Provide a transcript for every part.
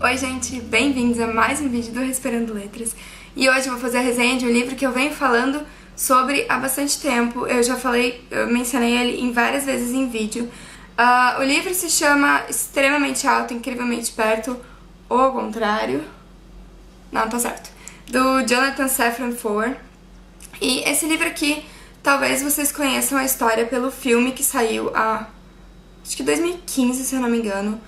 Oi gente, bem-vindos a mais um vídeo do Respirando Letras. E hoje eu vou fazer a resenha de um livro que eu venho falando sobre há bastante tempo. Eu mencionei ele em várias vezes em vídeo. O livro se chama Extremamente Alto, Incrivelmente Perto, ou ao contrário. Não, tá certo. Do Jonathan Safran Foer. E esse livro aqui, talvez vocês conheçam a história pelo filme que saiu acho que 2015, se eu não me engano.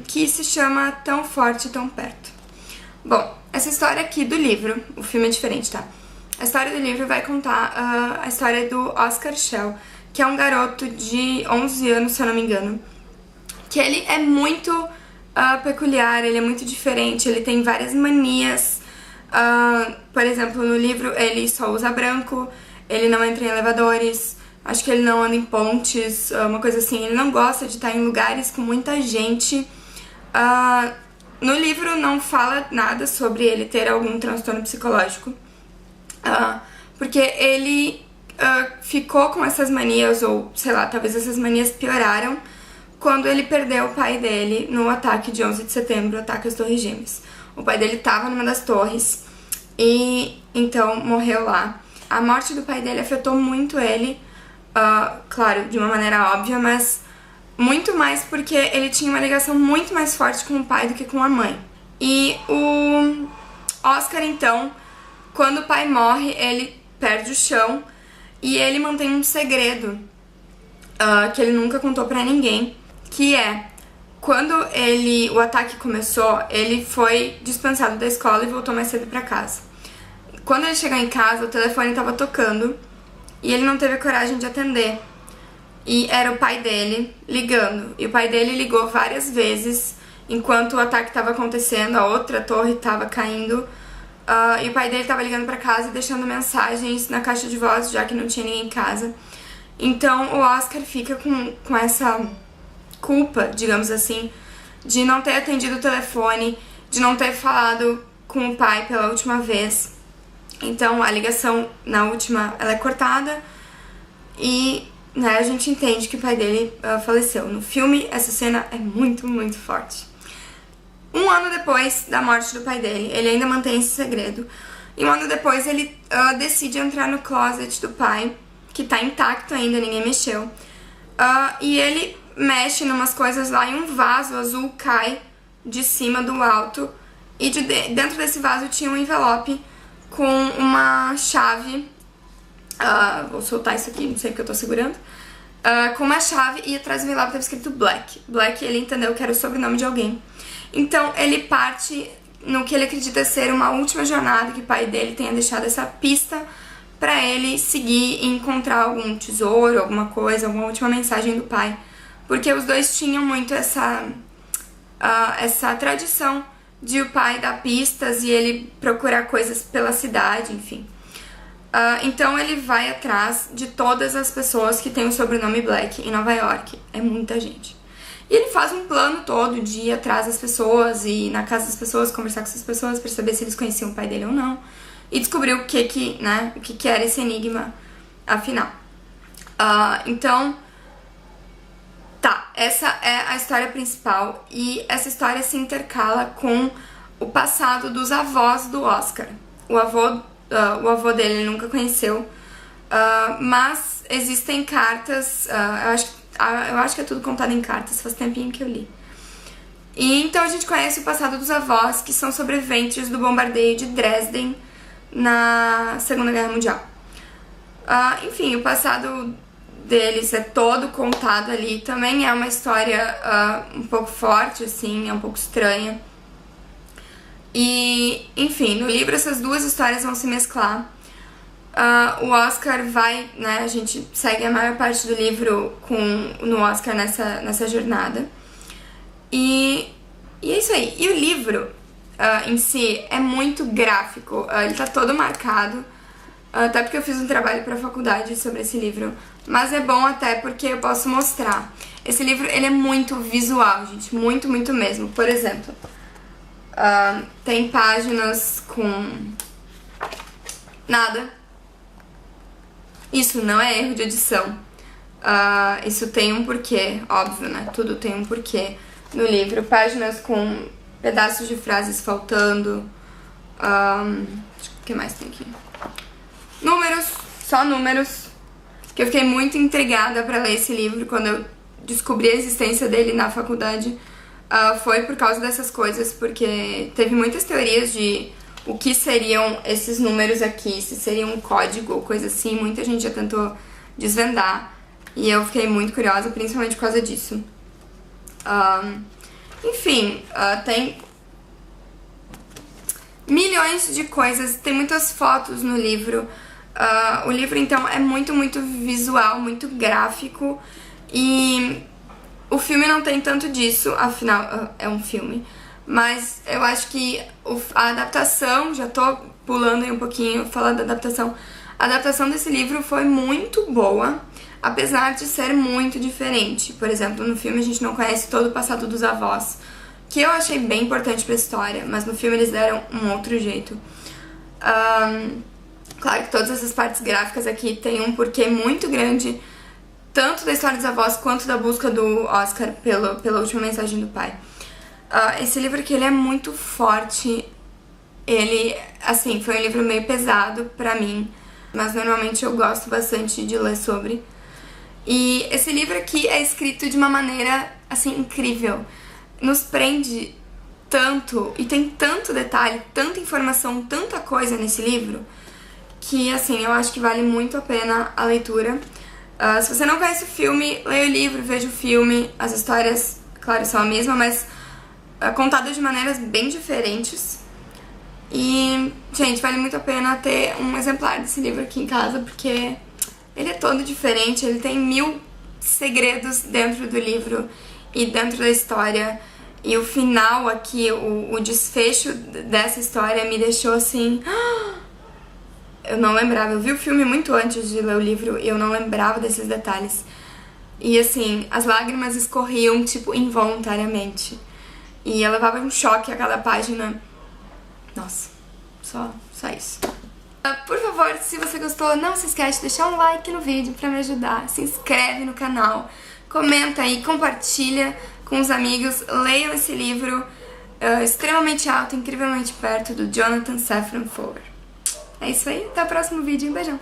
Que se chama Tão Forte, Tão Perto. Bom, essa história aqui do livro, o filme é diferente, tá? A história do livro vai contar a história do Oscar Schell, que é um garoto de 11 anos, se eu não me engano, que ele é muito peculiar, ele é muito diferente, ele tem várias manias. Por exemplo, no livro ele só usa branco, ele não entra em elevadores, acho que ele não anda em pontes, uma coisa assim. Ele não gosta de estar em lugares com muita gente. No livro não fala nada sobre ele ter algum transtorno psicológico, porque ele ficou com essas manias, ou sei lá, talvez essas manias pioraram quando ele perdeu o pai dele no ataque de 11 de setembro, o ataque às Torres Gêmeas. O pai dele estava numa das torres e então morreu lá. A morte do pai dele afetou muito ele. Claro, de uma maneira óbvia, mas muito mais porque ele tinha uma ligação muito mais forte com o pai do que com a mãe. E o Oscar, então, quando o pai morre, ele perde o chão e ele mantém um segredo que ele nunca contou pra ninguém, que é, quando o ataque começou, ele foi dispensado da escola e voltou mais cedo pra casa. Quando ele chegou em casa, o telefone estava tocando e ele não teve a coragem de atender. E era o pai dele ligando. E o pai dele ligou várias vezes enquanto o ataque estava acontecendo, a outra torre estava caindo. E o pai dele estava ligando para casa e deixando mensagens na caixa de voz, já que não tinha ninguém em casa. Então o Oscar fica com essa culpa, digamos assim, de não ter atendido o telefone, de não ter falado com o pai pela última vez. Então a ligação na última ela é cortada e a gente entende que o pai dele faleceu. No filme essa cena é muito, muito forte. Um ano depois da morte do pai dele, ele ainda mantém esse segredo. E um ano depois ele decide entrar no closet do pai, que tá intacto ainda, ninguém mexeu. E ele mexe em umas coisas lá e um vaso azul cai de cima do alto. E dentro desse vaso tinha um envelope com uma chave, vou soltar isso aqui, não sei porque eu tô segurando, com uma chave, e atrás do envelope estava escrito Black. Black, ele entendeu que era o sobrenome de alguém. Então ele parte no que ele acredita ser uma última jornada, que o pai dele tenha deixado essa pista pra ele seguir e encontrar algum tesouro, alguma coisa, alguma última mensagem do pai. Porque os dois tinham muito essa tradição de o pai dar pistas e ele procurar coisas pela cidade, enfim. Então ele vai atrás de todas as pessoas que têm o sobrenome Black em Nova York. É muita gente. E ele faz um plano todo de ir atrás das pessoas e ir na casa das pessoas, conversar com essas pessoas pra saber se eles conheciam o pai dele ou não. E descobrir o que era esse enigma, afinal. Então, tá, essa é a história principal. E essa história se intercala com o passado dos avós do Oscar. O avô dele ele nunca conheceu, mas existem cartas, eu acho que é tudo contado em cartas, faz tempinho que eu li. E então a gente conhece o passado dos avós, que são sobreviventes do bombardeio de Dresden na Segunda Guerra Mundial. Enfim, o passado deles é todo contado ali. Também é uma história um pouco forte, assim, é um pouco estranha. E, enfim, no livro essas duas histórias vão se mesclar. O Oscar vai, a gente segue a maior parte do livro no Oscar nessa jornada. E é isso aí. E o livro em si é muito gráfico, ele tá todo marcado, até porque eu fiz um trabalho pra faculdade sobre esse livro. Mas é bom até porque eu posso mostrar. Esse livro, ele é muito visual, gente, muito, muito mesmo. Por exemplo, tem páginas com nada. Isso não é erro de edição. Isso tem um porquê, óbvio, né? Tudo tem um porquê no livro. Páginas com pedaços de frases faltando. O que mais tem aqui? Números, só números. Que eu fiquei muito intrigada pra ler esse livro quando eu descobri a existência dele na faculdade. Foi por causa dessas coisas, porque teve muitas teorias de o que seriam esses números aqui, se seria um código ou coisa assim. Muita gente já tentou desvendar e eu fiquei muito curiosa, principalmente por causa disso. Enfim, tem milhões de coisas, tem muitas fotos no livro. O livro, então, é muito, muito visual, muito gráfico, e o filme não tem tanto disso, afinal, é um filme. Mas eu acho que a adaptação, já tô pulando aí um pouquinho, falando da adaptação, a adaptação desse livro foi muito boa, apesar de ser muito diferente. Por exemplo, no filme a gente não conhece todo o passado dos avós, que eu achei bem importante pra história, mas no filme eles deram um outro jeito. Claro que todas essas partes gráficas aqui têm um porquê muito grande, tanto da história dos avós quanto da busca do Oscar pela última mensagem do pai. Esse livro aqui, ele é muito forte. Ele, assim, foi um livro meio pesado pra mim, mas normalmente eu gosto bastante de ler sobre. E esse livro aqui é escrito de uma maneira, assim, incrível. Nos prende tanto e tem tanto detalhe, tanta informação, tanta coisa nesse livro, que, assim, eu acho que vale muito a pena a leitura. Se você não conhece o filme, leia o livro, veja o filme. As histórias, claro, são a mesma, mas contadas de maneiras bem diferentes. E, gente, vale muito a pena ter um exemplar desse livro aqui em casa, porque ele é todo diferente, ele tem 1000 segredos dentro do livro e dentro da história. E o final aqui, o desfecho dessa história me deixou assim... Eu não lembrava, eu vi o filme muito antes de ler o livro e eu não lembrava desses detalhes. E assim, as lágrimas escorriam, tipo, involuntariamente. E eu levava um choque a cada página. Nossa, só isso. Por favor, se você gostou, não se esquece de deixar um like no vídeo pra me ajudar. Se inscreve no canal, comenta aí, compartilha com os amigos. Leiam esse livro extremamente alto, incrivelmente perto, do Jonathan Safran Foer. É isso aí, até o próximo vídeo, um beijão!